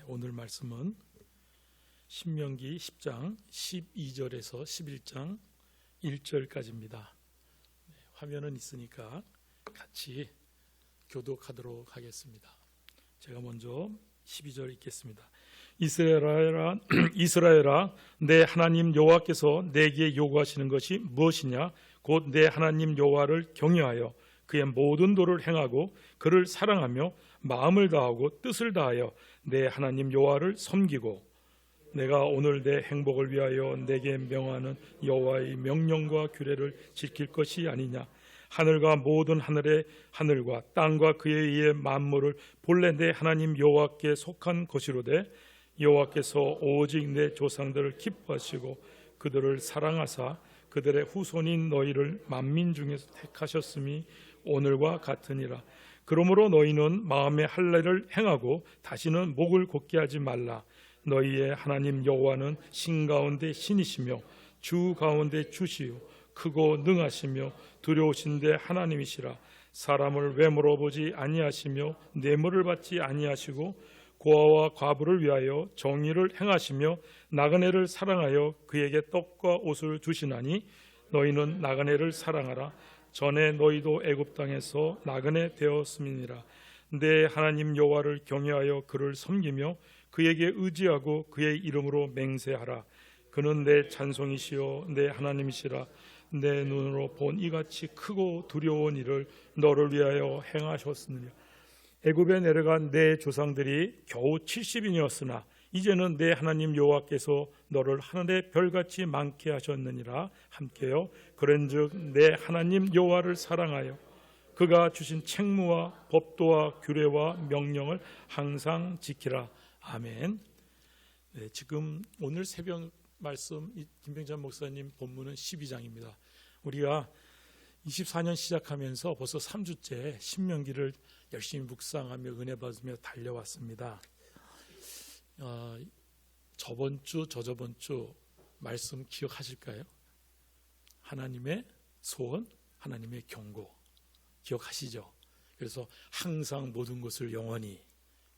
오늘 말씀은 신명기 10장 12절에서 11장 1절까지입니다. 화면은 있으니까 같이 교독하도록 하겠습니다. 제가 먼저 12절 읽겠습니다. 이스라엘아, 내 하나님 여호와께서 내게 요구하시는 것이 무엇이냐? 곧 내 하나님 여호와를 경외하여 그의 모든 도를 행하고 그를 사랑하며 마음을 다하고 뜻을 다하여 내 하나님 여호와를 섬기고, 내가 오늘 내 행복을 위하여 내게 명하는 여호와의 명령과 규례를 지킬 것이 아니냐? 하늘과 모든 하늘의 하늘과 땅과 그에 의해 만물을 본래 내 하나님 여호와께 속한 것이로되, 여호와께서 오직 내 조상들을 기뻐하시고 그들을 사랑하사 그들의 후손인 너희를 만민 중에서 택하셨음이 오늘과 같으니라. 그러므로 너희는 마음의 할례를 행하고 다시는 목을 곧게 하지 말라. 너희의 하나님 여호와는 신 가운데 신이시며 주 가운데 주시요 크고 능하시며 두려우신데 하나님이시라. 사람을 외모로 보지 아니하시며 뇌물을 받지 아니하시고 고아와 과부를 위하여 정의를 행하시며 나그네를 사랑하여 그에게 떡과 옷을 주시나니, 너희는 나그네를 사랑하라. 전에 너희도 애굽 땅에서 나그네 되었음이니라. 내 하나님 여호와를 경외하여 그를 섬기며 그에게 의지하고 그의 이름으로 맹세하라. 그는 내 찬송이시요 내 하나님이시라. 내 눈으로 본 이같이 크고 두려운 일을 너를 위하여 행하셨느니라. 애굽에 내려간 내 조상들이 겨우 70인이었으나 이제는 내 하나님 여호와께서 너를 하늘의 별같이 많게 하셨느니라. 함께요. 그런즉 내 하나님 여호와를 사랑하여 그가 주신 책무와 법도와 규례와 명령을 항상 지키라. 아멘. 네, 지금 오늘 새벽 말씀 김병찬 목사님 본문은 12장입니다. 우리가 24년 시작하면서 벌써 3주째 신명기를 열심히 묵상하며 은혜 받으며 달려왔습니다. 저번 주 저저번 주 말씀 기억하실까요? 하나님의 소원, 하나님의 경고 기억하시죠? 그래서 항상 모든 것을 영원히,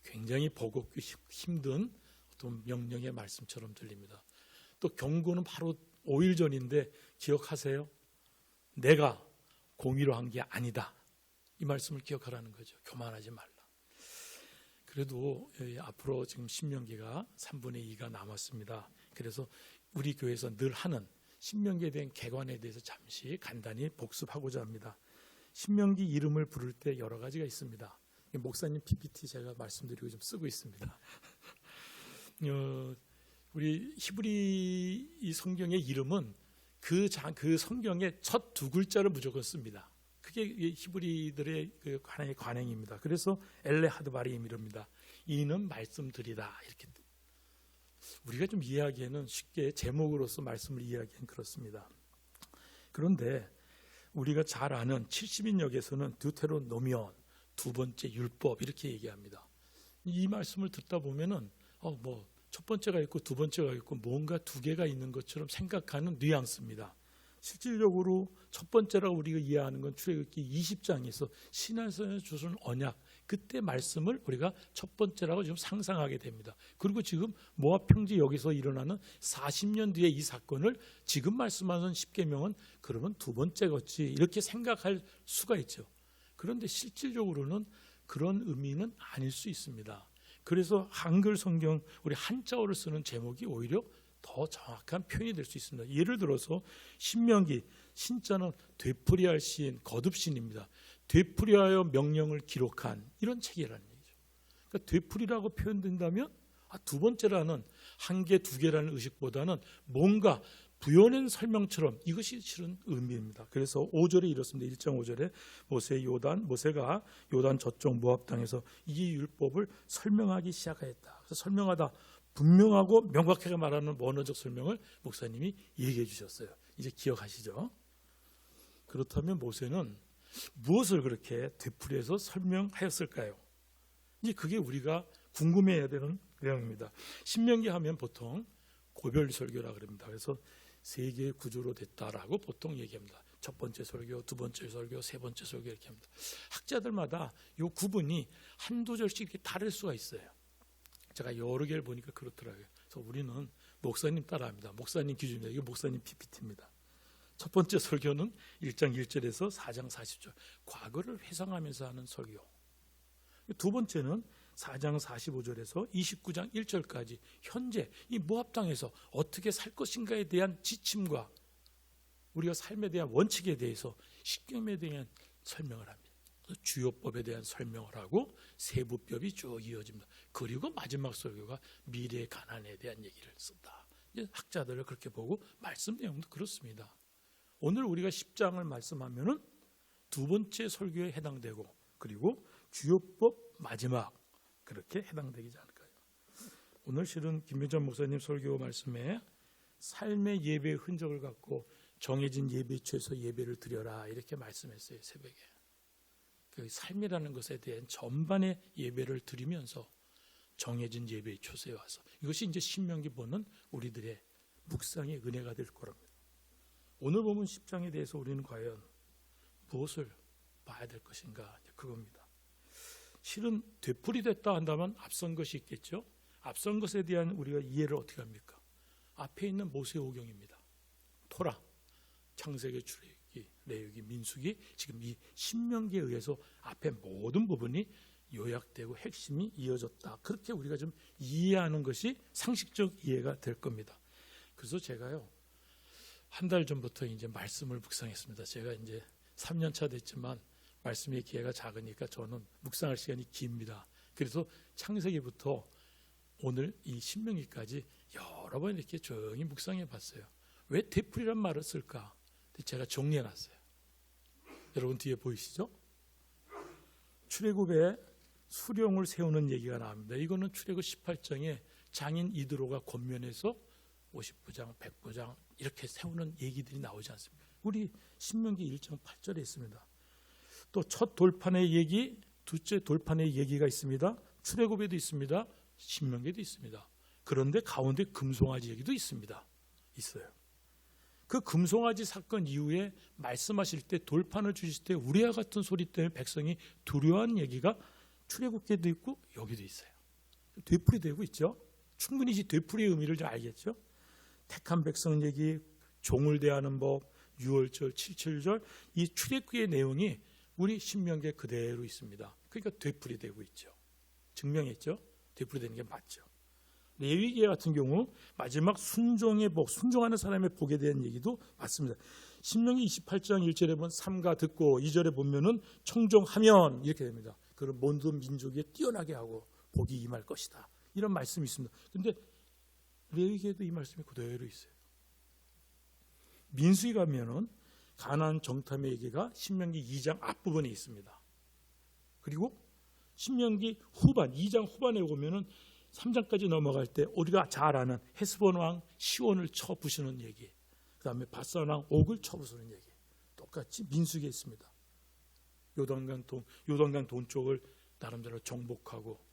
굉장히 버겁고 힘든 어떤 명령의 말씀처럼 들립니다. 또 경고는 바로 5일 전인데 기억하세요? 내가 공의로 한 게 아니다. 이 말씀을 기억하라는 거죠. 교만하지 말라. 그래도 앞으로 지금 신명기가 3분의 2가 남았습니다. 그래서 우리 교회에서 늘 하는 신명기에 대한 개관에 대해서 잠시 간단히 복습하고자 합니다. 신명기 이름을 부를 때 여러 가지가 있습니다. 목사님 PPT 제가 말씀드리고 좀 쓰고 있습니다. 우리 히브리 이 성경의 이름은 그 성경의 첫 두 글자를 무조건 씁니다. 그게 히브리들의 그 하나의 관행입니다. 그래서 엘레 하드바림이랍니다. 이는 말씀드리다. 이렇게 우리가 좀 이해하기에는 쉽게 제목으로서 말씀을 이해하기엔 그렇습니다. 그런데 우리가 잘 아는 70인역에서는 드우테로노미온, 두 번째 율법 이렇게 얘기합니다. 이 말씀을 듣다 보면은 첫 번째가 있고 두 번째가 있고 뭔가 두 개가 있는 것처럼 생각하는 뉘앙스입니다. 실질적으로 첫 번째라고 우리가 이해하는 건 출애굽기 20장에서 시내에서 주신 언약, 그때 말씀을 우리가 첫 번째라고 지금 상상하게 됩니다. 그리고 지금 모압 평지 여기서 일어나는 40년 뒤에 이 사건을 지금 말씀하는 십계명은 그러면 두 번째겠지 이렇게 생각할 수가 있죠. 그런데 실질적으로는 그런 의미는 아닐 수 있습니다. 그래서 한글 성경 우리 한자어를 쓰는 제목이 오히려 더 정확한 표현이 될 수 있습니다. 예를 들어서 신명기, 신자는 되풀이할 시인, 거듭신입니다. 되풀이하여 명령을 기록한 이런 책이라는 얘기죠. 그러니까 되풀이라고 표현된다면 두 번째라는 한 개, 두 개라는 의식보다는 뭔가 부여낸 설명처럼 이것이 실은 의미입니다. 그래서 5절에 이렇습니다. 1장 5절에 모세가 요단 저쪽 모압 땅에서 이 율법을 설명하기 시작하였다. 그래서 설명하다 분명하고 명확하게 말하는 원어적 설명을 목사님이 얘기해 주셨어요. 이제 기억하시죠? 그렇다면 모세는 무엇을 그렇게 되풀이해서 설명하였을까요? 이제 그게 우리가 궁금해야 되는 내용입니다. 신명기 하면 보통 고별설교라 그럽니다. 그래서 세 개의 구조로 됐다라고 보통 얘기합니다. 첫 번째 설교, 두 번째 설교, 세 번째 설교 이렇게 합니다. 학자들마다 이 구분이 한두 절씩 이렇게 다를 수가 있어요. 제가 여러 개를 보니까 그렇더라고요. 그래서 우리는 목사님 따라합니다. 목사님 기준입니다. 이게 목사님 PPT입니다. 첫 번째 설교는 1장 1절에서 4장 40절 과거를 회상하면서 하는 설교. 두 번째는 4장 45절에서 29장 1절까지 현재 이 모압 땅에서 어떻게 살 것인가에 대한 지침과 우리가 삶에 대한 원칙에 대해서 십계명에 대한 설명을 합니다. 주요법에 대한 설명을 하고 세부법이 쭉 이어집니다. 그리고 마지막 설교가 미래의 가난에 대한 얘기를 쓴다. 학자들을 그렇게 보고 말씀 내용도 그렇습니다. 오늘 우리가 10장을 말씀하면은 두 번째 설교에 해당되고 그리고 주요법 마지막 그렇게 해당되지 않을까요? 오늘 실은 김민전 목사님 설교 말씀에 삶의 예배의 흔적을 갖고 정해진 예배처에서 예배를 드려라 이렇게 말씀했어요. 새벽에 그 삶이라는 것에 대한 전반의 예배를 드리면서 정해진 예배의 초소에 와서 이것이 이제 신명기 보는 우리들의 묵상의 은혜가 될 거랍니다. 오늘 보면 10장에 대해서 우리는 과연 무엇을 봐야 될 것인가 그겁니다. 실은 되풀이됐다 한다면 앞선 것이 있겠죠. 앞선 것에 대한 우리가 이해를 어떻게 합니까? 앞에 있는 모세오경입니다. 토라, 창세기, 출애굽기, 레위기, 민수기 지금 이 신명기에 의해서 앞에 모든 부분이 요약되고 핵심이 이어졌다. 그렇게 우리가 좀 이해하는 것이 상식적 이해가 될 겁니다. 그래서 제가요 한 달 전부터 이제 말씀을 묵상했습니다. 제가 이제 3년 차 됐지만 말씀의 기회가 작으니까 저는 묵상할 시간이 깁니다. 그래서 창세기부터 오늘 이 신명기까지 여러 번 이렇게 조용히 묵상해 봤어요. 왜 되풀이란 말을 쓸까? 제가 정리해 놨어요. 여러분 뒤에 보이시죠? 출애굽에 수령을 세우는 얘기가 나옵니다. 이거는 출애굽 18장에 장인 이드로가 권면해서 50부장, 100부장 이렇게 세우는 얘기들이 나오지 않습니까? 우리 신명기 1장 8절에 있습니다. 또 첫 돌판의 얘기, 둘째 돌판의 얘기가 있습니다. 출애굽에도 있습니다. 신명기에도 있습니다. 그런데 가운데 금송아지 얘기도 있습니다. 있어요. 그 금송아지 사건 이후에 말씀하실 때 돌판을 주실 때 우레와 같은 소리 때문에 백성이 두려워한 얘기가 출애굽기에도 있고 여기도 있어요. 되풀이되고 있죠. 충분히 이 되풀이의 의미를 좀 알겠죠. 택한 백성 얘기, 종을 대하는 법, 유월절, 7.7절 이 출애굽기의 내용이 우리 신명기에 그대로 있습니다. 그러니까 되풀이되고 있죠. 증명했죠. 되풀이되는 게 맞죠. 레위기 같은 경우 마지막 순종의 복, 순종하는 사람의 복에 대한 얘기도 맞습니다. 신명기 28장 1절에 보면 삼가 듣고 2절에 보면은 청종하면 이렇게 됩니다. 그런 모든 민족에 뛰어나게 하고 복이 임할 것이다. 이런 말씀이 있습니다. 그런데 레위기에도 이 말씀이 그대로 있어요. 민수기 가면은 가나안 정탐의 얘기가 신명기 2장 앞부분에 있습니다. 그리고 신명기 후반 2장 후반에 보면은 3장까지 넘어갈 때 우리가 잘 아는 헤스본 왕 시온을 쳐 부수는 얘기, 그 다음에 바산 왕 옥을 쳐 부수는 얘기 똑같이 민수기에 있습니다. 요단강 동쪽을 나름대로 정복하고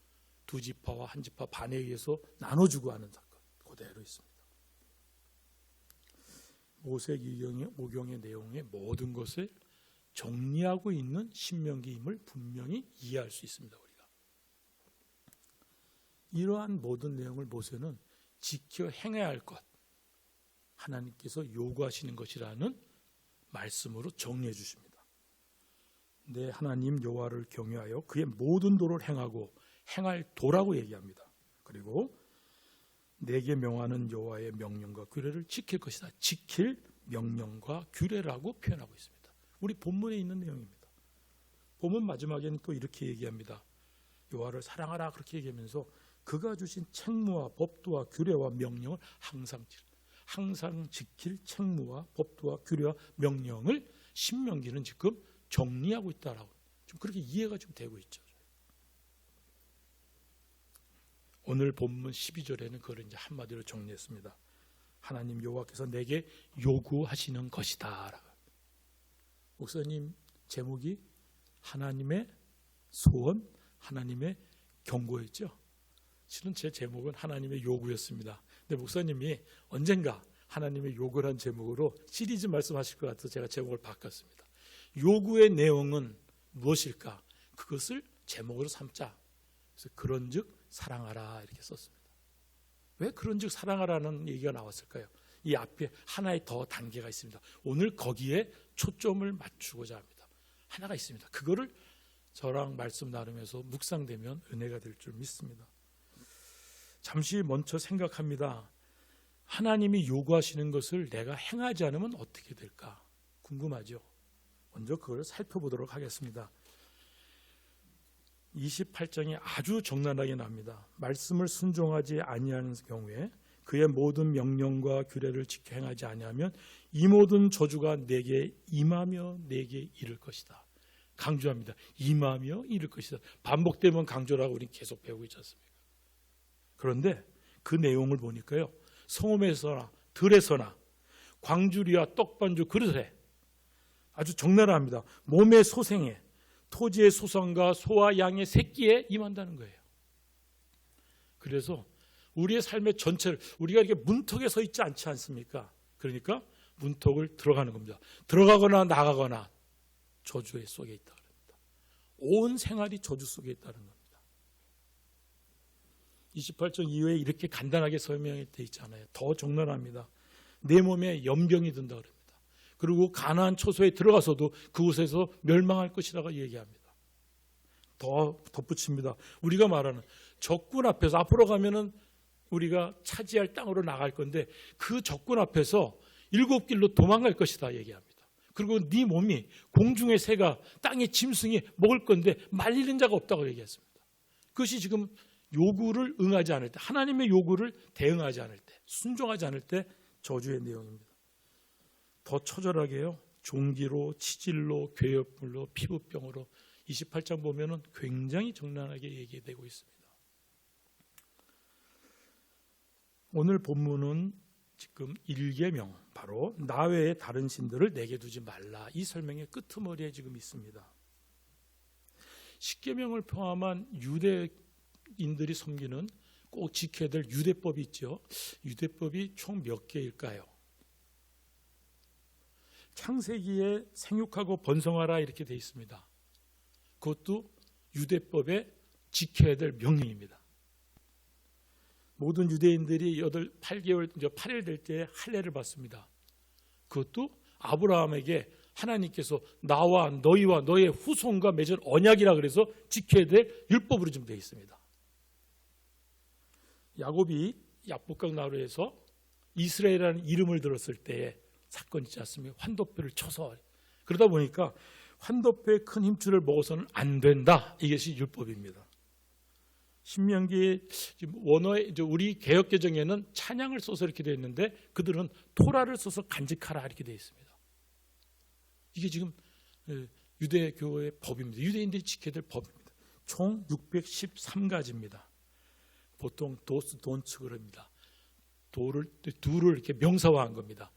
두 지파와 한 지파 반에 의해서 나눠주고 하는 사건 그대로 있습니다. 모세오경의 내용의 모든 것을 정리하고 있는 신명기임을 분명히 이해할 수 있습니다. 우리가 이러한 모든 내용을 모세는 지켜 행해야 할 것, 하나님께서 요구하시는 것이라는 말씀으로 정리해 주십니다. 내 하나님 여호와를 경외하여 그의 모든 도를 행하고 행할 도라고 얘기합니다. 그리고 내게 명하는 여호와의 명령과 규례를 지킬 것이다. 지킬 명령과 규례라고 표현하고 있습니다. 우리 본문에 있는 내용입니다. 본문 마지막에는 또 이렇게 얘기합니다. 여호와를 사랑하라 그렇게 얘기하면서 그가 주신 책무와 법도와 규례와 명령을 항상 지킬 책무와 법도와 규례와 명령을 신명기는 지금 정리하고 있다라고 좀 그렇게 이해가 좀 되고 있죠. 오늘 본문 12절에는 그걸 이제 한마디로 정리했습니다. 하나님 여호와께서 내게 요구하시는 것이다. 목사님 제목이 하나님의 소원, 하나님의 경고였죠. 실은 제 제목은 하나님의 요구였습니다. 근데 목사님이 언젠가 하나님의 요구를 한 제목으로 시리즈 말씀하실 것 같아서 제가 제목을 바꿨습니다. 요구의 내용은 무엇일까? 그것을 제목으로 삼자. 그래서 그런즉 사랑하라 이렇게 썼습니다. 왜 그런즉 사랑하라는 얘기가 나왔을까요? 이 앞에 하나의 더 단계가 있습니다. 오늘 거기에 초점을 맞추고자 합니다. 하나가 있습니다. 그거를 저랑 말씀 나누면서 묵상되면 은혜가 될 줄 믿습니다. 잠시 먼저 생각합니다. 하나님이 요구하시는 것을 내가 행하지 않으면 어떻게 될까? 궁금하죠? 먼저 그걸 살펴보도록 하겠습니다. 28장이 아주 적나라하게 납니다. 말씀을 순종하지 아니하는 경우에 그의 모든 명령과 규례를 지켜 행하지 아니하면 이 모든 저주가 내게 임하며 내게 이를 것이다. 강조합니다. 임하며 이를 것이다. 반복되면 강조라고 우리는 계속 배우고 있지 않습니까? 그런데 그 내용을 보니까요, 성읍에서나 들에서나 광주리와 떡반주 그릇에 아주 적나라합니다. 몸의 소생에, 토지의 소산과 소와 양의 새끼에 임한다는 거예요. 그래서 우리의 삶의 전체를, 우리가 이렇게 문턱에 서 있지 않지 않습니까? 그러니까 문턱을 들어가는 겁니다. 들어가거나 나가거나 저주 속에 있다 그럽니다. 온 생활이 저주 속에 있다는 겁니다. 28장 이후에 이렇게 간단하게 설명이 되어 있잖아요. 더 적나라합니다. 내 몸에 염병이 든다 그럽니다. 그리고 가나안 초소에 들어가서도 그곳에서 멸망할 것이라고 얘기합니다. 더 덧붙입니다. 우리가 말하는 적군 앞에서 앞으로 가면은 우리가 차지할 땅으로 나갈 건데 그 적군 앞에서 7길로 도망갈 것이다 얘기합니다. 그리고 네 몸이 공중의 새가 땅의 짐승이 먹을 건데 말리는 자가 없다고 얘기했습니다. 그것이 지금 요구를 응하지 않을 때, 하나님의 요구를 대응하지 않을 때, 순종하지 않을 때 저주의 내용입니다. 더 처절하게요, 종기로, 치질로, 괴역물로, 피부병으로 28장 보면은 굉장히 적나라하게 얘기되고 있습니다. 오늘 본문은 지금 1계명, 바로 나 외에 다른 신들을 내게 두지 말라, 이 설명의 끄트머리에 지금 있습니다. 10계명을 포함한 유대인들이 섬기는 꼭 지켜야 될 유대법이 있죠. 유대법이 총 몇 개일까요? 창세기에 생육하고 번성하라 이렇게 되어 있습니다. 그것도 유대법에 지켜야 될 명령입니다. 모든 유대인들이 8일 될 때 할례를 받습니다. 그것도 아브라함에게 하나님께서 나와 너희와 너의 후손과 맺은 언약이라 그래서 지켜야 될 율법으로 좀 되어 있습니다. 야곱이 야복강 나루에서 이스라엘이라는 이름을 들었을 때의 사건 있지 않습니까? 환도표를 쳐서, 그러다 보니까 환도표의 큰 힘줄을 먹어서는 안 된다, 이것이 율법입니다. 신명기 원어의 우리 개역 개정에는 찬양을 써서 이렇게 되어 있는데 그들은 토라를 써서 간직하라 이렇게 되어 있습니다. 이게 지금 유대교의 법입니다. 유대인들이 지켜야 될 법입니다. 총 613가지입니다. 보통 도스 돈츠 그럽니다. 두를 이렇게 명사화한 겁니다.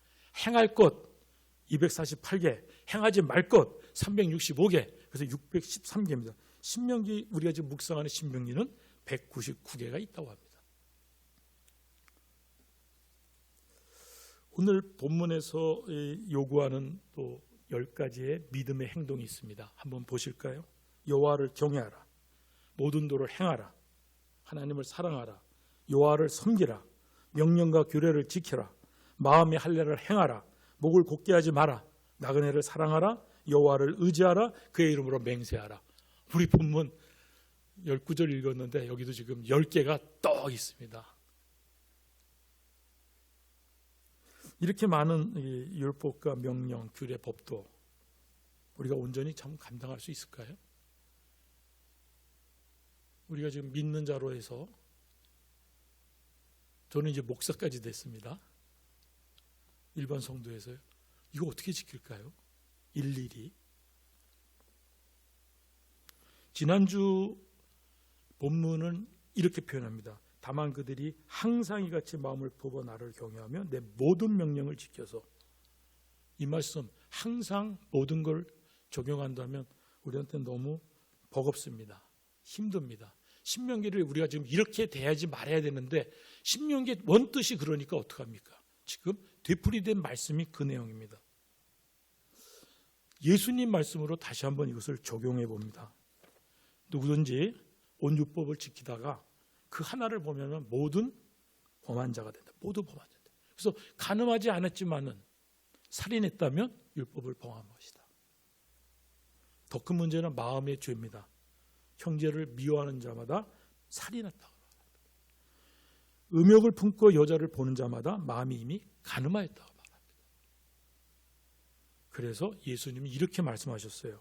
행할 것 248개, 행하지 말 것 365개, 그래서 613개입니다. 신명기, 우리가 지금 묵상하는 신명기는 199개가 있다고 합니다. 오늘 본문에서 요구하는 또 10가지의 믿음의 행동이 있습니다. 한번 보실까요? 여호와를 경외하라, 모든 도를 행하라, 하나님을 사랑하라, 여호와를 섬기라, 명령과 규례를 지켜라, 마음의 할례를 행하라, 목을 곧게 하지 마라, 나그네를 사랑하라, 여호와를 의지하라, 그의 이름으로 맹세하라. 우리 본문 19절 읽었는데 여기도 지금 10개가 떡 있습니다. 이렇게 많은 율법과 명령, 규례, 법도 우리가 온전히 참 감당할 수 있을까요? 우리가 지금 믿는 자로 해서 저는 이제 목사까지 됐습니다. 일반 성도에서요. 이거 어떻게 지킬까요? 일일이. 지난주 본문은 이렇게 표현합니다. 다만 그들이 항상 이같이 마음을 품어 나를 경외하며 내 모든 명령을 지켜서, 이 말씀 항상 모든 걸 적용한다면 우리한테 너무 버겁습니다. 힘듭니다. 신명기를 우리가 지금 이렇게 대하지 말아야 되는데 신명기 원뜻이 그러니까 어떡합니까? 지금 되풀이된 말씀이 그 내용입니다. 예수님 말씀으로 다시 한번 이것을 적용해 봅니다. 누구든지 온 율법을 지키다가 그 하나를 보면은 모든 범한 자가 된다. 모두 범한 자다. 그래서 간음하지 않았지만은 살인했다면 율법을 범한 것이다. 더 큰 문제는 마음의 죄입니다. 형제를 미워하는 자마다 살인했다고 말합니다. 음욕을 품고 여자를 보는 자마다 마음이 이미 간음하였다고 말합니다. 그래서 예수님이 이렇게 말씀하셨어요.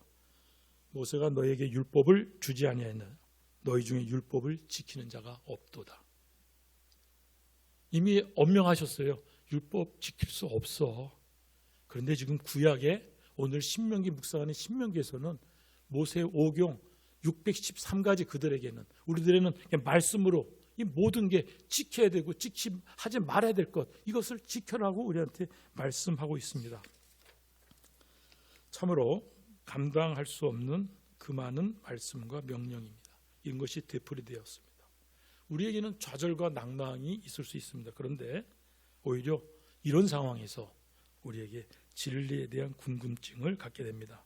모세가 너에게 율법을 주지 아니하였느냐? 너희 중에 율법을 지키는 자가 없도다. 이미 엄명하셨어요. 율법 지킬 수 없어. 그런데 지금 구약에 오늘 신명기 묵상하는 신명기에서는 모세 오경 613가지 그들에게는, 우리들에는 말씀으로 이 모든 게 지켜야 되고 하지 말아야 될 것, 이것을 지켜라고 우리한테 말씀하고 있습니다. 참으로 감당할 수 없는 그 많은 말씀과 명령입니다. 이런 것이 되풀이되었습니다. 우리에게는 좌절과 낭망이 있을 수 있습니다. 그런데 오히려 이런 상황에서 우리에게 진리에 대한 궁금증을 갖게 됩니다.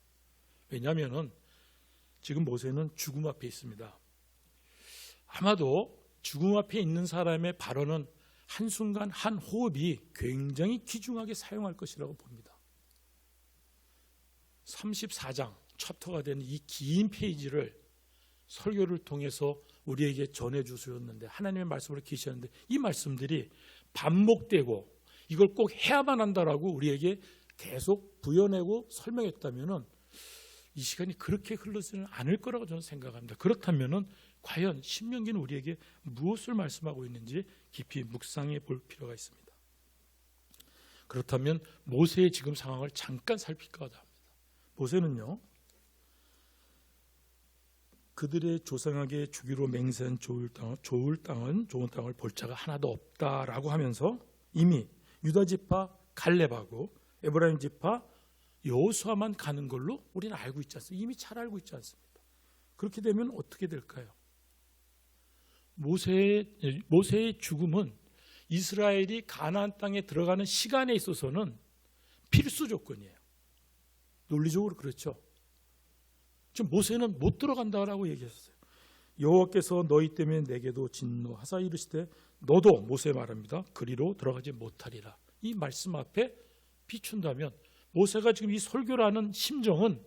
왜냐하면 지금 모세는 죽음 앞에 있습니다. 아마도 죽음 앞에 있는 사람의 발언은 한순간 한 호흡이 굉장히 귀중하게 사용할 것이라고 봅니다. 34장 챕터가 되는 이 긴 페이지를 설교를 통해서 우리에게 전해 주셨는데, 하나님의 말씀으로 계시는데, 이 말씀들이 반복되고 이걸 꼭 해야만 한다라고 우리에게 계속 부여내고 설명했다면은 이 시간이 그렇게 흘러지는 않을 거라고 저는 생각합니다. 그렇다면은 과연 신명기는 우리에게 무엇을 말씀하고 있는지 깊이 묵상해 볼 필요가 있습니다. 그렇다면 모세의 지금 상황을 잠깐 살필까 합니다. 모세는요, 그들의 조상에게 주기로 맹세한 좋은 땅을 볼 자가 하나도 없다라고 하면서 이미 유다 지파 갈렙하고 에브라임 지파 여호수아만 가는 걸로 우리는 알고 있지 않습니까? 이미 잘 알고 있지 않습니까? 그렇게 되면 어떻게 될까요? 모세의 죽음은 이스라엘이 가나안 땅에 들어가는 시간에 있어서는 필수 조건이에요. 논리적으로 그렇죠. 지금 모세는 못 들어간다라고 얘기했어요. 여호와께서 너희 때문에 내게도 진노하사 이르시되 너도, 모세 말합니다, 그리로 들어가지 못하리라. 이 말씀 앞에 비춘다면 모세가 지금 이 설교를 하는 심정은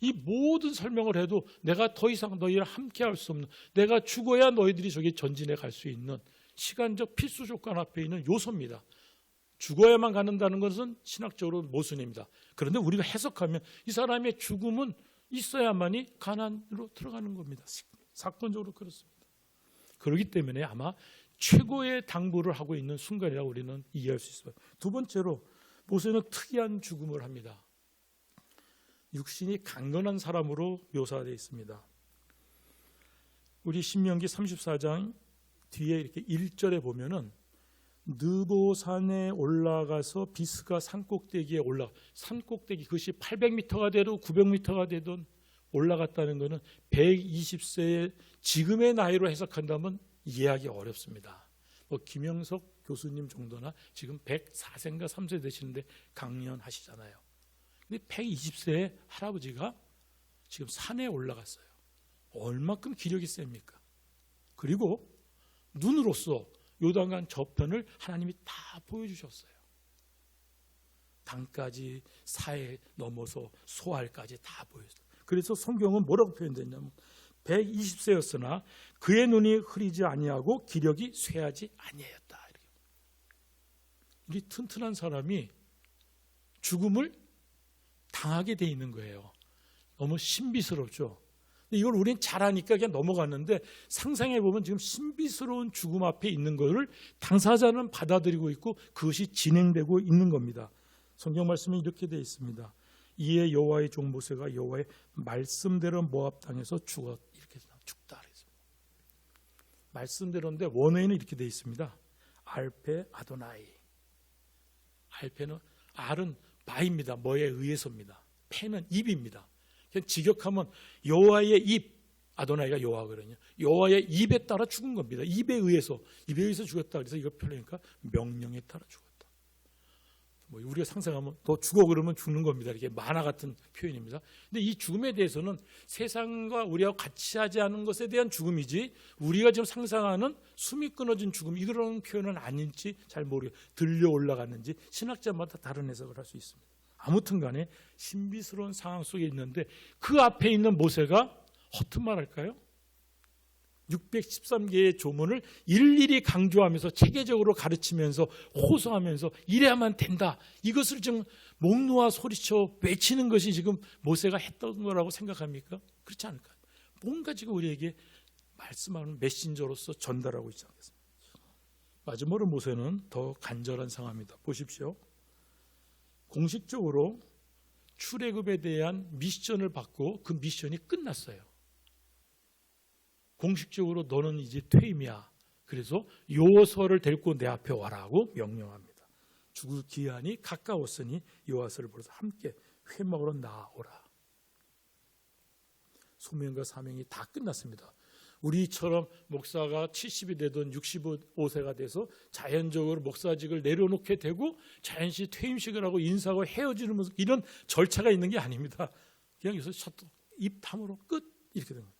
이 모든 설명을 해도 내가 더 이상 너희를 함께 할 수 없는, 내가 죽어야 너희들이 저기 전진해 갈 수 있는 시간적 필수 조건 앞에 있는 요소입니다. 죽어야만 가는다는 것은 신학적으로 모순입니다. 그런데 우리가 해석하면 이 사람의 죽음은 있어야만이 가나안으로 들어가는 겁니다. 사건적으로 그렇습니다. 그렇기 때문에 아마 최고의 당부를 하고 있는 순간이라고 우리는 이해할 수 있어요. 두 번째로 모세는 특이한 죽음을 합니다. 육신이 강건한 사람으로 묘사되어 있습니다. 우리 신명기 34장 뒤에 이렇게 1절에 보면은 느보산에 올라가서 비스가 산꼭대기에 산꼭대기, 그것이 800m가 되도 900m가 되든 올라갔다는 것은 120세의 지금의 나이로 해석한다면 이해하기 어렵습니다. 김영석 교수님 정도나 지금 104세인가 3세 되시는데 강연하시잖아요. 근데 120세의 할아버지가 지금 산에 올라갔어요. 얼마큼 기력이 셉니까? 그리고 눈으로써 요단강 저편을 하나님이 다 보여주셨어요. 강까지 사해 넘어서 소알까지 다 보였어요. 그래서 성경은 뭐라고 표현됐냐면 120세였으나 그의 눈이 흐리지 아니하고 기력이 쇠하지 아니하였다. 이 튼튼한 사람이 죽음을 당하게 돼 있는 거예요. 너무 신비스럽죠. 이걸 우리는 잘 아니까 그냥 넘어갔는데, 상상해 보면 지금 신비스러운 죽음 앞에 있는 것을 당사자는 받아들이고 있고 그것이 진행되고 있는 겁니다. 성경 말씀이 이렇게 되어 있습니다. 이에 여호와의 종 모세가 여호와의 말씀대로 모압 땅에서 죽었다. 그랬습니다. 말씀대로인데 원어에는 이렇게 되어 있습니다. 알페 아도나이. 알페는 알은 바입니다. 뭐에 의해서입니다. 페는 입입니다. 그냥 직역하면 여호와의 입, 아도나이가 여호와거든요. 여호와의 입에 따라 죽은 겁니다. 입에 의해서 죽었다. 그래서 이거 표현하니까 명령에 따라 죽었다. 뭐 우리가 상상하면 너 죽어 그러면 죽는 겁니다. 이렇게 만화 같은 표현입니다. 근데 이 죽음에 대해서는 세상과 우리가 같이 하지 않은 것에 대한 죽음이지 우리가 지금 상상하는 숨이 끊어진 죽음 이런 표현은 아닌지 잘 모르겠어요. 들려 올라갔는지 신학자마다 다른 해석을 할 수 있습니다. 아무튼 간에 신비스러운 상황 속에 있는데 그 앞에 있는 모세가 허튼 말 할까요? 613개의 조문을 일일이 강조하면서 체계적으로 가르치면서 호소하면서 이래야만 된다. 이것을 지금 목 놓아 소리쳐 외치는 것이 지금 모세가 했던 거라고 생각합니까? 그렇지 않을까요? 뭔가 지금 우리에게 말씀하는 메신저로서 전달하고 있지 않겠습니까? 마지막으로 모세는 더 간절한 상황입니다. 보십시오. 공식적으로 출애굽에 대한 미션을 받고 그 미션이 끝났어요. 공식적으로 너는 이제 퇴임이야. 그래서 여호수아를 데리고 내 앞에 와라고 명령합니다. 죽을 기한이 가까웠으니 여호수아를 불러서 함께 회막으로 나아오라. 소명과 사명이 다 끝났습니다. 우리처럼 목사가 70이 되던 65세가 돼서 자연적으로 목사직을 내려놓게 되고 자연시 퇴임식을 하고 인사하고 헤어지는 이런 절차가 있는 게 아닙니다. 그냥 여기서 셔터 입 다물어 끝 이렇게 된 거예요.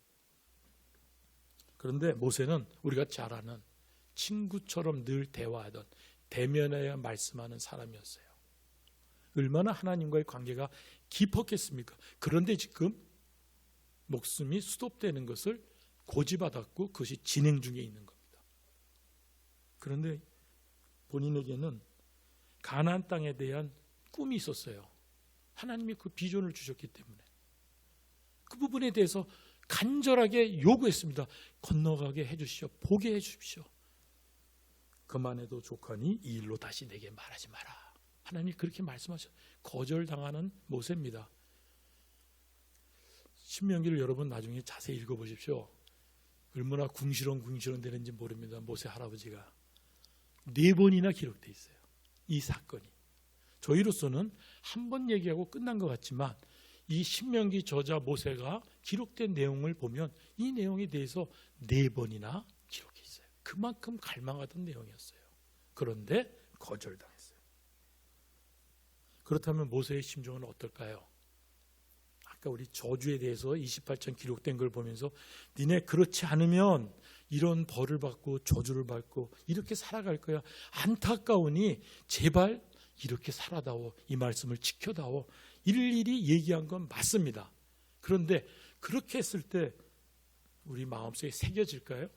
그런데 모세는 우리가 잘 아는 친구처럼 늘 대화하던 대면하여 말씀하는 사람이었어요. 얼마나 하나님과의 관계가 깊었겠습니까? 그런데 지금 목숨이 수톱되는 것을 고지받았고 그것이 진행 중에 있는 겁니다. 그런데 본인에게는 가나안 땅에 대한 꿈이 있었어요. 하나님이 그 비전을 주셨기 때문에 그 부분에 대해서 간절하게 요구했습니다. 건너가게 해주시오. 보게 해주십시오. 그만해도 족하니 이 일로 다시 내게 말하지 마라. 하나님이 그렇게 말씀하셔. 거절당하는 모세입니다. 신명기를 여러분 나중에 자세히 읽어보십시오. 얼마나 궁시렁 되는지 모릅니다. 모세 할아버지가 4번이나 기록되어 있어요. 이 사건이. 저희로서는 한 번 얘기하고 끝난 것 같지만 이 신명기 저자 모세가 기록된 내용을 보면 이 내용에 대해서 4번이나 기록해 있어요. 그만큼 갈망하던 내용이었어요. 그런데 거절당했어요. 그렇다면 모세의 심정은 어떨까요? 아까 우리 저주에 대해서 28장 기록된 걸 보면서 니네 그렇지 않으면 이런 벌을 받고 저주를 받고 이렇게 살아갈 거야. 안타까우니 제발 이렇게 살아다오. 이 말씀을 지켜다오. 일일이 얘기한 건 맞습니다. 그런데 그렇게 했을 때 우리 마음속에 새겨질까요?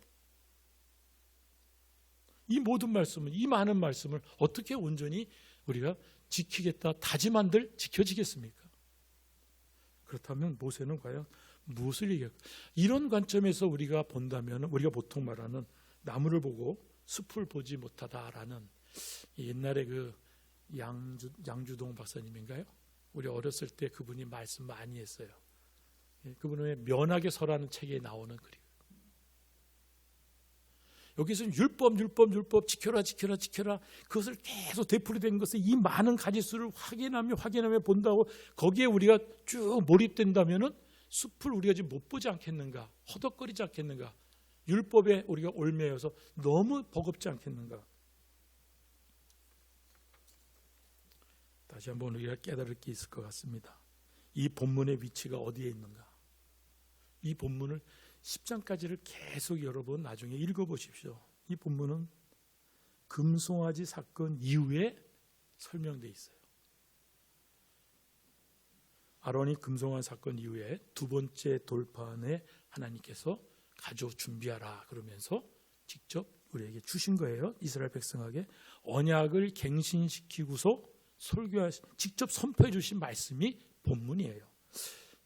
이 모든 말씀을, 이 많은 말씀을 어떻게 온전히 우리가 지키겠다 다짐한들 지켜지겠습니까? 그렇다면 모세는 과연 무엇을 얘기할까? 이런 관점에서 우리가 본다면 우리가 보통 말하는 나무를 보고 숲을 보지 못하다라는 옛날에 그 양주동 박사님인가요? 우리 어렸을 때 그분이 말씀 많이 했어요. 그분의 면학의 서라는 책에 나오는 글이에요. 여기서는 율법 지켜라 그것을 계속 되풀이된 것을 이 많은 가지수를 확인하며 본다고 거기에 우리가 쭉 몰입된다면은 숲을 우리가 지금 못 보지 않겠는가? 허덕거리지 않겠는가? 율법에 우리가 올매여서 너무 버겁지 않겠는가? 다시 한번 우리가 깨달을 게 있을 것 같습니다. 이 본문의 위치가 어디에 있는가? 이 본문을 10장까지를 계속 여러분 나중에 읽어보십시오. 이 본문은 금송아지 사건 이후에 설명되어 있어요. 아론이 금송아지 사건 이후에 두 번째 돌판에 하나님께서 가져 준비하라 그러면서 직접 우리에게 주신 거예요. 이스라엘 백성에게 언약을 갱신시키고서 직접 선포해 주신 말씀이 본문이에요.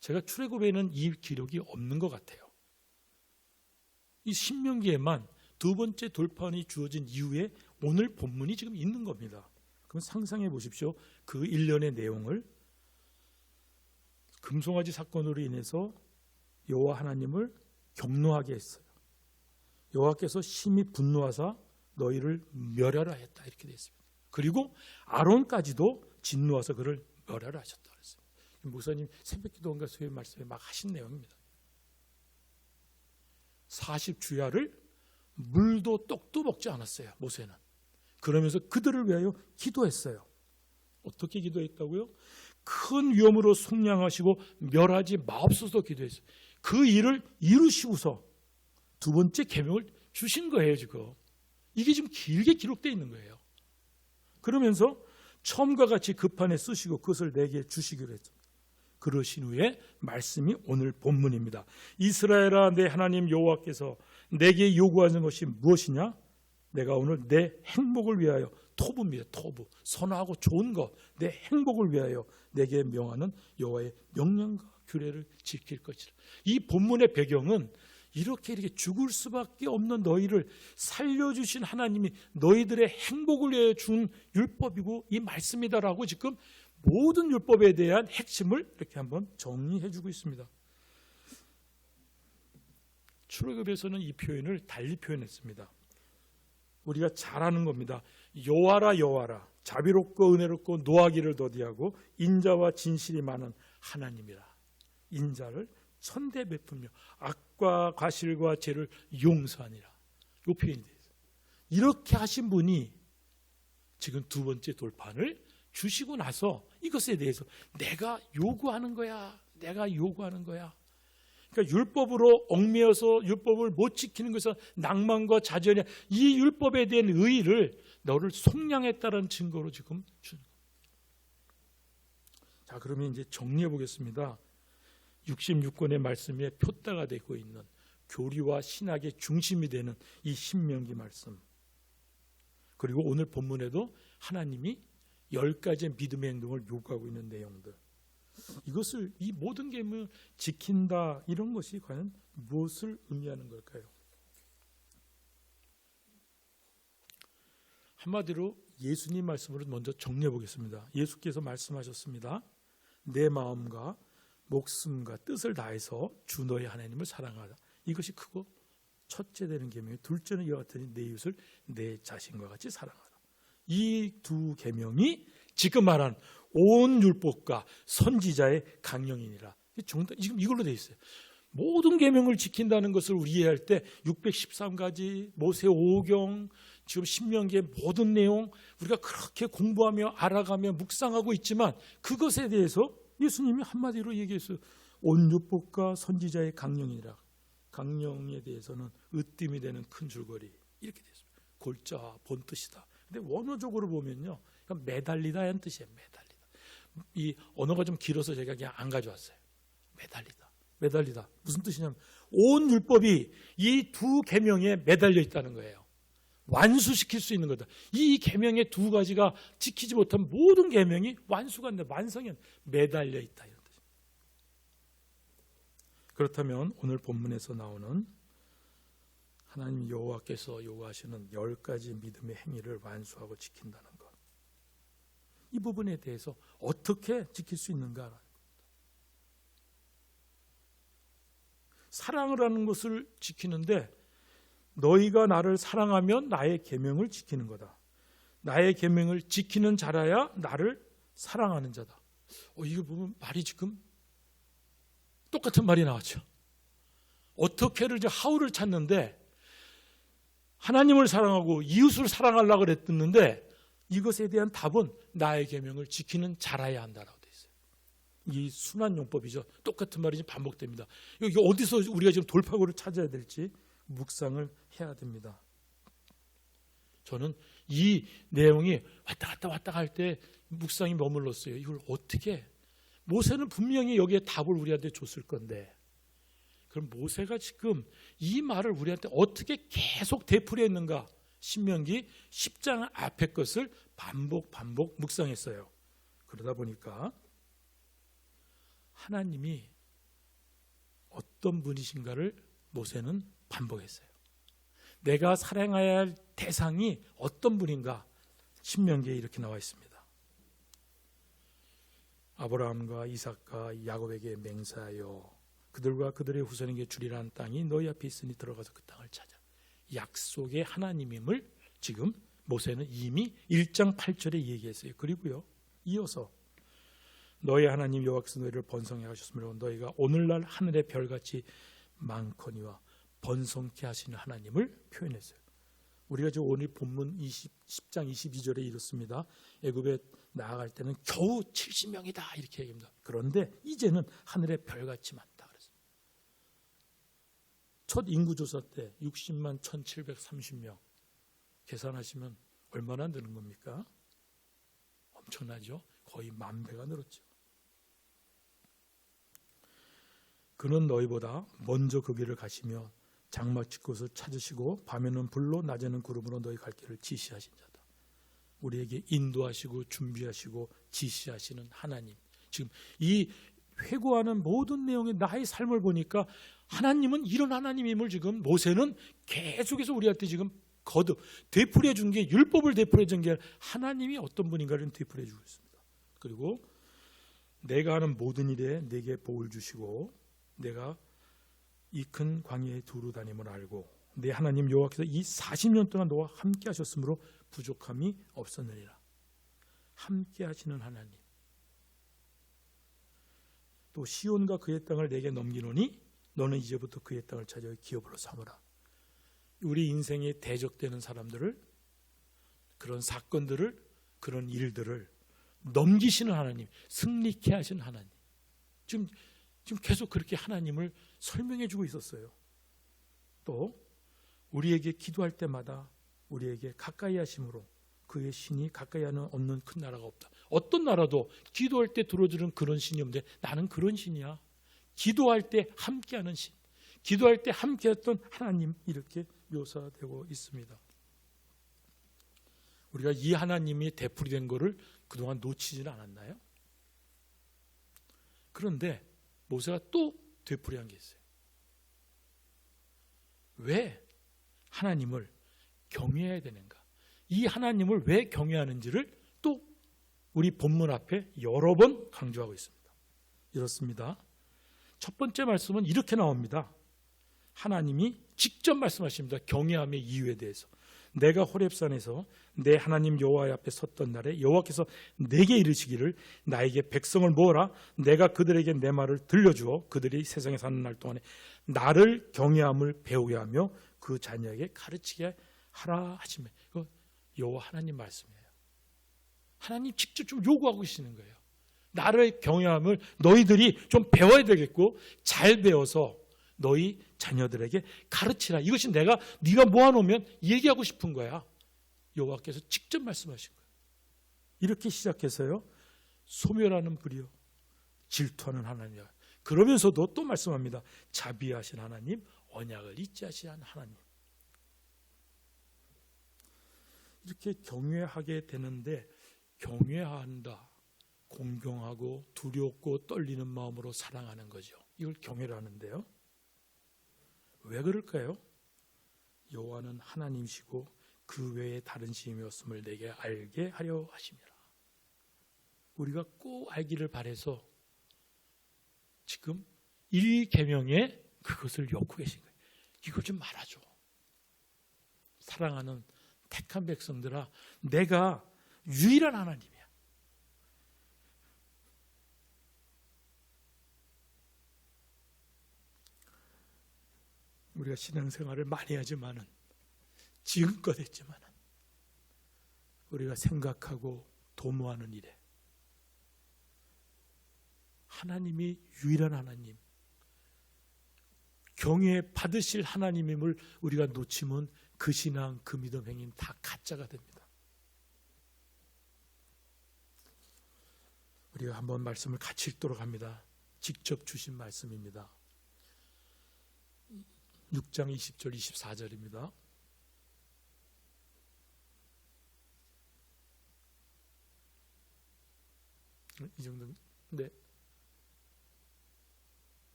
제가 출애굽에는 이 기록이 없는 것 같아요. 이 신명기에만 두 번째 돌판이 주어진 이후에 오늘 본문이 지금 있는 겁니다. 그럼 상상해 보십시오. 그 일련의 내용을 금송아지 사건으로 인해서 여호와 하나님을 경노하게 했어요. 여호와께서 심히 분노하사 너희를 멸하라 했다 이렇게 되어 있습니다. 그리고 아론까지도 진노하사 그를 멸하라 하셨다 그랬습니다. 목사님 새벽기도원과 수요일 말씀에 막 하신 내용입니다. 40주야를 물도 떡도 먹지 않았어요. 모세는. 그러면서 그들을 위하여 기도했어요. 어떻게 기도했다고요? 큰 위험으로 속량하시고 멸하지 마옵소서 기도했어요. 그 일을 이루시고서 두 번째 계명을 주신 거예요. 지금 이게 지금 길게 기록되어 있는 거예요. 그러면서 처음과 같이 급판에 쓰시고 그것을 내게 주시기로 했습니다. 그러신 후에 말씀이 오늘 본문입니다. 이스라엘아, 내 하나님 여호와께서 내게 요구하는 것이 무엇이냐? 내가 오늘 내 행복을 위하여, 토부입니다. 토부, 선하고 좋은 것, 내 행복을 위하여 내게 명하는 여호와의 명령과 규례를 지킬 것이라. 이 본문의 배경은 이렇게 죽을 수밖에 없는 너희를 살려주신 하나님이 너희들의 행복을 위해 준 율법이고 이 말씀이다라고 지금 모든 율법에 대한 핵심을 이렇게 한번 정리해 주고 있습니다. 출애굽에서는 이 표현을 달리 표현했습니다. 우리가 잘 아는 겁니다. 여호와라 여호와라, 자비롭고 은혜롭고 노하기를 더디하고 인자와 진실이 많은 하나님이라. 인자를 천대 베풀며 악과 과실과 죄를 용서하니라. 이 표현이 되어 있어요. 이렇게 하신 분이 지금 두 번째 돌판을 주시고 나서 이것에 대해서 내가 요구하는 거야. 내가 요구하는 거야. 그러니까 율법으로 얽매여서 율법을 못 지키는 것은 낭만과 자전이야. 이 율법에 대한 의의를 너를 속량했다는 증거로 지금 주는 겁니다. 자, 그러면 이제 정리해 보겠습니다. 66권의 말씀에 표다가 되고 있는 교리와 신학의 중심이 되는 이 신명기 말씀, 그리고 오늘 본문에도 하나님이 10가지의 믿음의 행동을 요구하고 있는 내용들, 이것을 이 모든 계명을 지킨다, 이런 것이 과연 무엇을 의미하는 걸까요? 한마디로 예수님 말씀으로 먼저 정리해 보겠습니다. 예수께서 말씀하셨습니다. 내 마음과 목숨과 뜻을 다해서 주 너의 하나님을 사랑하라. 이것이 크고 첫째 되는 계명이, 둘째는 이와 같으니 내 이웃을 내 자신과 같이 사랑하라. 이 두 계명이 지금 말한 온 율법과 선지자의 강령이니라. 지금 이걸로 되어 있어요. 모든 계명을 지킨다는 것을 우리 이해할 때 613가지, 모세 5경, 지금 신명기의 모든 내용 우리가 그렇게 공부하며 알아가며 묵상하고 있지만 그것에 대해서 예수님이 한마디로 얘기했어요. 온 율법과 선지자의 강령이라. 강령에 대해서는 으뜸이 되는 큰 줄거리, 이렇게 됐습니다. 골자, 본뜻이다. 근데 원어적으로 보면요, 매달리다라는 뜻이에요. 매달리다. 이 언어가 좀 길어서 제가 그냥 안 가져왔어요. 매달리다. 무슨 뜻이냐면 온 율법이 이 두 계명에 매달려 있다는 거예요. 완수시킬 수 있는 거다. 이 계명의 두 가지가 지키지 못한 모든 계명이 완수가 안 돼, 완성이 안 돼, 매달려 있다, 이런 뜻입니다. 그렇다면 오늘 본문에서 나오는 하나님 여호와께서 요구하시는 10가지 믿음의 행위를 완수하고 지킨다는 것, 이 부분에 대해서 어떻게 지킬 수 있는가? 사랑을 하는 것을 지키는데, 너희가 나를 사랑하면 나의 계명을 지키는 거다. 나의 계명을 지키는 자라야 나를 사랑하는 자다. 이거 보면 말이 지금 똑같은 말이 나왔죠. 어떻게를 이제 how를 찾는데, 하나님을 사랑하고 이웃을 사랑하려고 그랬는데 이것에 대한 답은 나의 계명을 지키는 자라야 한다라고 돼 있어요. 이 순환 용법이죠. 똑같은 말이 반복됩니다. 여기 어디서 우리가 지금 돌파구를 찾아야 될지 묵상을 해야 됩니다. 저는 이 내용이 왔다 갈 때 묵상이 머물렀어요. 이걸 어떻게, 모세는 분명히 여기에 답을 우리한테 줬을 건데, 그럼 모세가 지금 이 말을 우리한테 어떻게 계속 되풀이했는가? 신명기 10장 앞의 것을 반복 묵상했어요. 그러다 보니까 하나님이 어떤 분이신가를 모세는 반복했어요. 내가 사랑해야 할 대상이 어떤 분인가? 신명기에 이렇게 나와 있습니다. 아브라함과 이삭과 야곱에게 맹세하여 그들과 그들의 후손에게 주리라는 땅이 너희 앞에 있으니 들어가서 그 땅을 찾아. 약속의 하나님임을 지금 모세는 이미 1장 8절에 얘기했어요. 그리고요, 이어서 너희 하나님 여호와께서 너희를 번성해 하셨으므로 너희가 오늘날 하늘의 별같이 많거니와 번성케 하시는 하나님을 표현했어요. 우리가 지금 오늘 본문 10장 22절에 이렇습니다. 애굽에 나아갈 때는 겨우 70명이다 이렇게 얘기합니다. 그런데 이제는 하늘의 별같이 많다 그랬어요. 첫 인구조사 때 60만 1730명 계산하시면 얼마나 느는 겁니까? 엄청나죠? 거의 10,000배가 늘었죠. 그는 너희보다 먼저 그 길을 가시며 장막칠 곳을 찾으시고 밤에는 불로 낮에는 구름으로 너희 갈 길을 지시하신 자다. 우리에게 인도하시고 준비하시고 지시하시는 하나님. 지금 이 회고하는 모든 내용의 나의 삶을 보니까 하나님은 이런 하나님임을 지금 모세는 계속해서 우리한테 지금 거듭 되풀이해 준 게 율법을 되풀이해 준 게 하나님이 어떤 분인가를 되풀이해 주고 있습니다. 그리고 내가 하는 모든 일에 내게 복을 주시고 내가 이 큰 광야에 두루 다님을 알고 내 하나님 여호와께서 이 40년 동안 너와 함께 하셨으므로 부족함이 없었느니라. 함께 하시는 하나님. 또 시온과 그의 땅을 내게 넘기노니 너는 이제부터 그의 땅을 찾아 기업으로 삼으라. 우리 인생에 대적되는 사람들을, 그런 사건들을, 그런 일들을 넘기시는 하나님, 승리케 하시는 하나님. 지금 계속 그렇게 하나님을 설명해 주고 있었어요. 또 우리에게 기도할 때마다 우리에게 가까이 하심으로 그의 신이 가까이 하는 없는 큰 나라가 없다. 어떤 나라도 기도할 때 들어주는 그런 신이 없는데 나는 그런 신이야. 기도할 때 함께하는 신, 기도할 때 함께했던 하나님, 이렇게 묘사되고 있습니다. 우리가 이 하나님이 되풀이된 거를 그동안 놓치지는 않았나요? 그런데 모세가 또 되풀이한 게 있어요. 왜 하나님을 경외해야 되는가? 이 하나님을 왜 경외하는지를 또 우리 본문 앞에 여러 번 강조하고 있습니다. 이렇습니다. 첫 번째 말씀은 이렇게 나옵니다. 하나님이 직접 말씀하십니다. 경외함의 이유에 대해서. 내가 호렙산에서 내 하나님 여호와 앞에 섰던 날에 여호와께서 내게 이르시기를 나에게 백성을 모으라. 내가 그들에게 내 말을 들려주어 그들이 세상에 사는 날 동안에 나를 경외함을 배우게 하며 그 자녀에게 가르치게 하라 하시며, 이거 여호와 하나님 말씀이에요. 하나님 직접 좀 요구하고 계시는 거예요. 나를 경외함을 너희들이 좀 배워야 되겠고 잘 배워서 너희 자녀들에게 가르치라. 이것이 네가 모아놓으면 얘기하고 싶은 거야. 여호와께서 직접 말씀하신 거예요. 이렇게 시작해서요, 소멸하는 불이요 질투하는 하나님이야. 그러면서도 또 말씀합니다. 자비하신 하나님, 언약을 잊지 아시는 하나님. 이렇게 경외하게 되는데, 경외한다, 공경하고 두렵고 떨리는 마음으로 사랑하는 거죠. 이걸 경외를 하는데요, 왜 그럴까요? 여호와는 하나님이시고 그 외에 다른 신이 없음을 내게 알게 하려 하심이라. 우리가 꼭 알기를 바라서 지금 1계명에 그것을 엮고 계신 거예요. 이걸 좀 말아줘. 사랑하는 택한 백성들아, 내가 유일한 하나님이야. 우리가 신앙생활을 많이 하지만은, 지금껏 했지만은, 우리가 생각하고 도모하는 일에 하나님이 유일한 하나님, 경외 받으실 하나님임을 우리가 놓치면 그 신앙, 그 믿음 행위는 다 가짜가 됩니다. 우리가 한번 말씀을 같이 읽도록 합니다. 직접 주신 말씀입니다. 6장 20절 24절입니다. 이 정도. 네.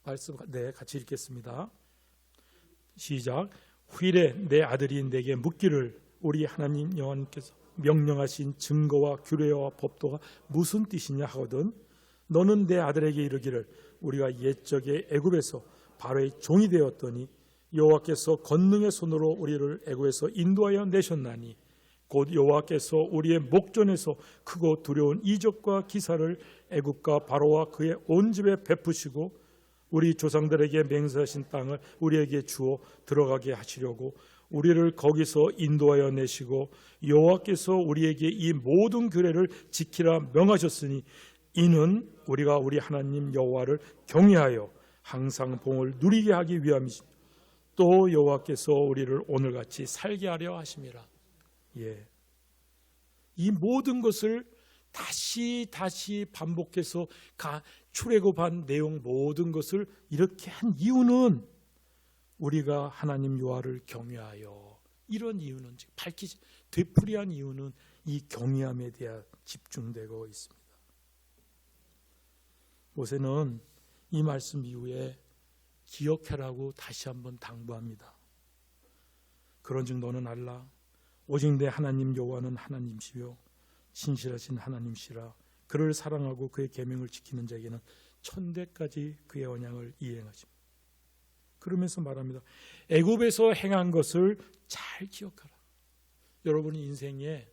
말씀 같이 읽겠습니다. 시작. 후일에 내 아들이 내게 묻기를 우리 하나님 여호와께서 명령하신 증거와 규례와 법도가 무슨 뜻이냐 하거든 너는 내 아들에게 이르기를 우리가 옛적에 애굽에서 바로의 종이 되었더니 여호와께서 권능의 손으로 우리를 애굽에서 인도하여 내셨나니 곧 여호와께서 우리의 목전에서 크고 두려운 이적과 기사를 애굽과 바로와 그의 온 집에 베푸시고 우리 조상들에게 맹세하신 땅을 우리에게 주어 들어가게 하시려고 우리를 거기서 인도하여 내시고 여호와께서 우리에게 이 모든 규례를 지키라 명하셨으니 이는 우리가 우리 하나님 여호와를 경외하여 항상 봉을 누리게 하기 위함이시니 또 여호와께서 우리를 오늘같이 살게 하려 하심이라. 이 모든 것을 다시 반복해서 출애굽한 내용 모든 것을 이렇게 한 이유는 우리가 하나님 여호와를 경외하여, 이런 이유는 지금 밝히지 되풀이한 이유는 이 경외함에 대해 집중되고 있습니다. 모세는 이 말씀 이후에 기억해라고 다시 한번 당부합니다. 그런즉 너는 알라 오직 내 하나님 여호와는 하나님이시요 신실하신 하나님이시라. 그를 사랑하고 그의 계명을 지키는 자에게는 천대까지 그의 언약을 이행하십니다. 그러면서 말합니다. 애굽에서 행한 것을 잘 기억하라. 여러분이 인생에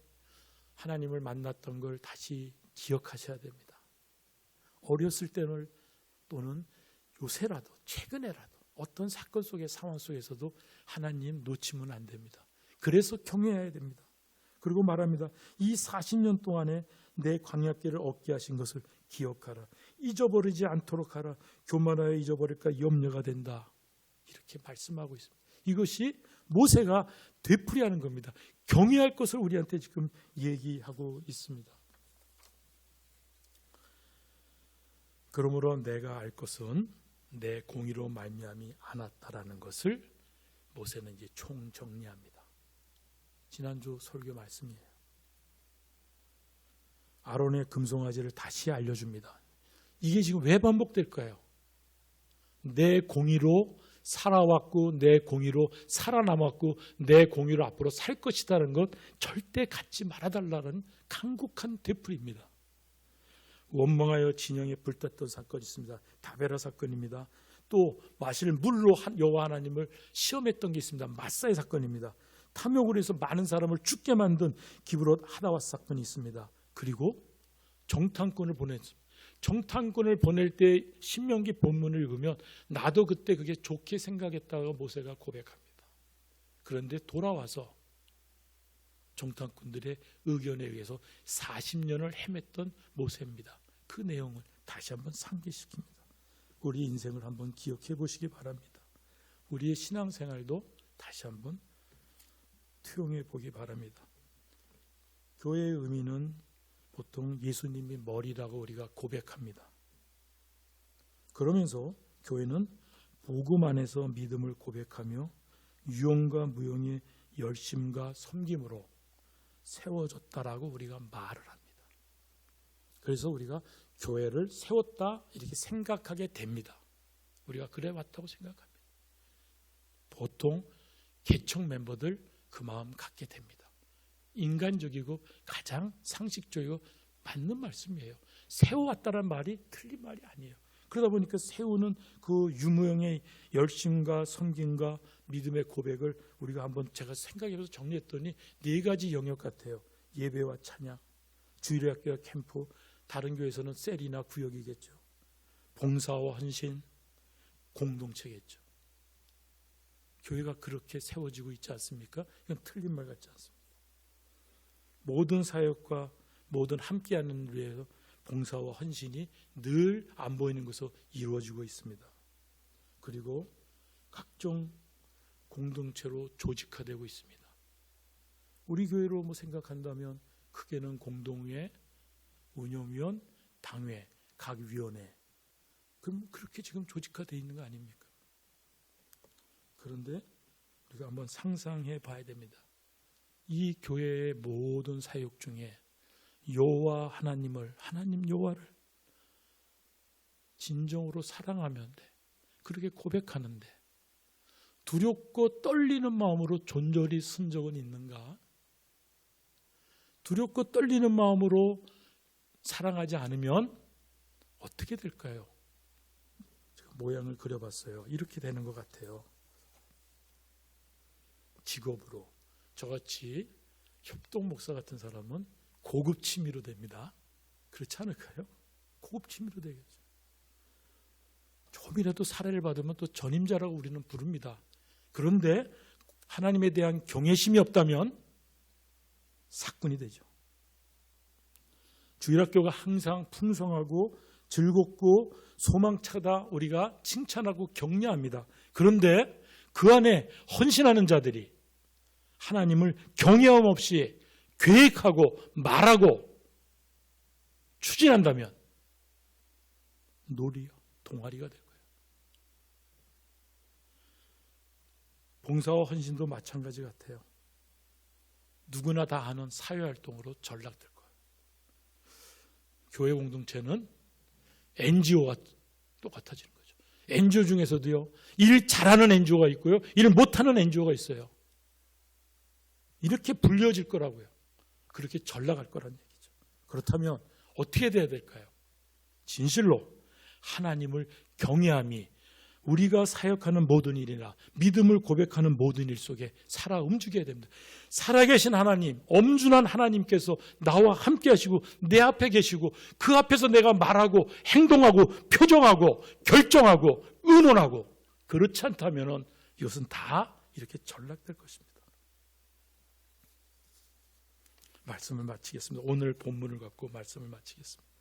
하나님을 만났던 걸 다시 기억하셔야 됩니다. 어렸을 때는 또는 요새라도 최근에라도 어떤 사건 속의 상황 속에서도 하나님 놓치면 안 됩니다. 그래서 경외해야 됩니다. 그리고 말합니다. 이 40년 동안에 내 광야길을 얻게 하신 것을 기억하라. 잊어버리지 않도록 하라. 교만하여 잊어버릴까 염려가 된다. 이렇게 말씀하고 있습니다. 이것이 모세가 되풀이하는 겁니다. 경외할 것을 우리한테 지금 얘기하고 있습니다. 그러므로 내가 알 것은 내 공의로 말미암이 않았다라는 것을 모세는 이제 총정리합니다. 지난주 설교 말씀이에요. 아론의 금송아지를 다시 알려줍니다. 이게 지금 왜 반복될까요? 내 공의로 살아왔고 내 공의로 살아남았고 내 공의로 앞으로 살 것이라는 것 절대 갖지 말아달라는 간곡한 되풀이입니다. 원망하여 진영에 불탔던 사건이 있습니다. 다베라 사건입니다. 또 마실 물로 여호와 하나님을 시험했던 게 있습니다. 마사의 사건입니다. 탐욕을 해서 많은 사람을 죽게 만든 기브롯 하다와 사건이 있습니다. 그리고 정탐꾼을 보냈습니다. 정탐꾼을 보낼 때 신명기 본문을 읽으면 나도 그때 그게 좋게 생각했다고 모세가 고백합니다. 그런데 돌아와서 정탐꾼들의 의견에 의해서 40년을 헤맸던 모세입니다. 그 내용을 다시 한번 상기시킵니다. 우리 인생을 한번 기억해 보시기 바랍니다. 우리의 신앙생활도 다시 한번 투영해 보기 바랍니다. 교회의 의미는 보통 예수님이 머리라고 우리가 고백합니다. 그러면서 교회는 복음 안에서 믿음을 고백하며 유용과 무용의 열심과 섬김으로 세워졌다라고 우리가 말을 합니다. 그래서 우리가 교회를 세웠다 이렇게 생각하게 됩니다. 우리가 그래 왔다고 생각합니다. 보통 개척 멤버들 그 마음 갖게 됩니다. 인간적이고 가장 상식적이고 맞는 말씀이에요. 세워왔다는 말이 틀린 말이 아니에요. 그러다 보니까 세우는 그 유무형의 열심과 섬김과 믿음의 고백을 우리가 한번 제가 생각해서 정리했더니 4가지 영역 같아요. 예배와 찬양, 주일학교와 캠프, 다른 교회에서는 셀이나 구역이겠죠. 봉사와 헌신, 공동체겠죠. 교회가 그렇게 세워지고 있지 않습니까? 이건 틀린 말 같지 않습니다. 모든 사역과 모든 함께하는 위해서 봉사와 헌신이 늘 안 보이는 것으로 이루어지고 있습니다. 그리고 각종 공동체로 조직화되고 있습니다. 우리 교회로 생각한다면 크게는 공동회, 운영위원, 당회, 각 위원회, 그럼 그렇게 지금 조직화되어 있는 거 아닙니까? 그런데 우리가 한번 상상해 봐야 됩니다. 이 교회의 모든 사역 중에 여호와 하나님을, 하나님 여호와를 진정으로 사랑하면 돼. 그렇게 고백하는데 두렵고 떨리는 마음으로 존절히 쓴 적은 있는가? 두렵고 떨리는 마음으로 사랑하지 않으면 어떻게 될까요? 제가 모양을 그려봤어요. 이렇게 되는 것 같아요. 직업으로 저같이 협동 목사 같은 사람은 고급 취미로 됩니다. 그렇지 않을까요? 고급 취미로 되겠죠. 조금이라도 사례를 받으면 또 전임자라고 우리는 부릅니다. 그런데 하나님에 대한 경외심이 없다면 사꾼이 되죠. 주일학교가 항상 풍성하고 즐겁고 소망차다 우리가 칭찬하고 격려합니다. 그런데 그 안에 헌신하는 자들이 하나님을 경외함 없이 계획하고 말하고 추진한다면 놀이요, 동아리가 될 거예요. 봉사와 헌신도 마찬가지 같아요. 누구나 다 아는 사회활동으로 전락될 거예요. 교회 공동체는 NGO와 똑같아지는 거죠. NGO 중에서도요, 일 잘하는 NGO가 있고요, 일 못하는 NGO가 있어요. 이렇게 불려질 거라고요. 그렇게 전락할 거란 얘기죠. 그렇다면 어떻게 돼야 될까요? 진실로 하나님을 경외함이 우리가 사역하는 모든 일이나 믿음을 고백하는 모든 일 속에 살아 움직여야 됩니다. 살아계신 하나님, 엄준한 하나님께서 나와 함께 하시고 내 앞에 계시고 그 앞에서 내가 말하고 행동하고 표정하고 결정하고 의논하고 그렇지 않다면 이것은 다 이렇게 전락될 것입니다. 말씀을 마치겠습니다. 오늘 본문을 갖고 말씀을 마치겠습니다.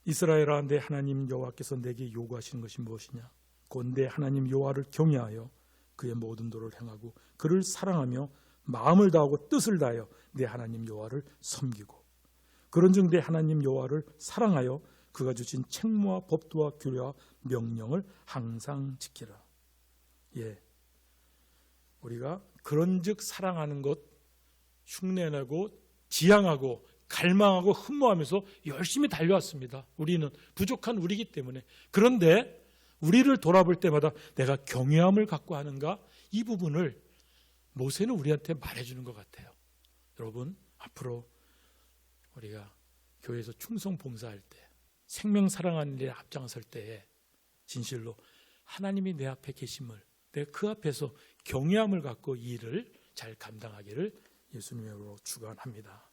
이스라엘아, 내 하나님 여호와께서 내게 요구하시는 것이 무엇이냐? 곧 내 하나님 여호와를 경외하여 그의 모든 도를 행하고 그를 사랑하며 마음을 다하고 뜻을 다하여 내 하나님 여호와를 섬기고 그런즉 내 하나님 여호와를 사랑하여 그가 주신 책무와 법도와 규례와 명령을 항상 지키라. 예, 우리가 그런즉 사랑하는 것 흉내내고 지향하고 갈망하고 흠모하면서 열심히 달려왔습니다. 우리는 부족한 우리이기 때문에. 그런데 우리를 돌아볼 때마다 내가 경외함을 갖고 하는가? 이 부분을 모세는 우리한테 말해주는 것 같아요. 여러분, 앞으로 우리가 교회에서 충성 봉사할 때, 생명 사랑하는 일에 앞장설 때에 진실로 하나님이 내 앞에 계심을, 내가 그 앞에서 경외함을 갖고 이 일을 잘 감당하기를 예수님의 이름으로 축원합니다.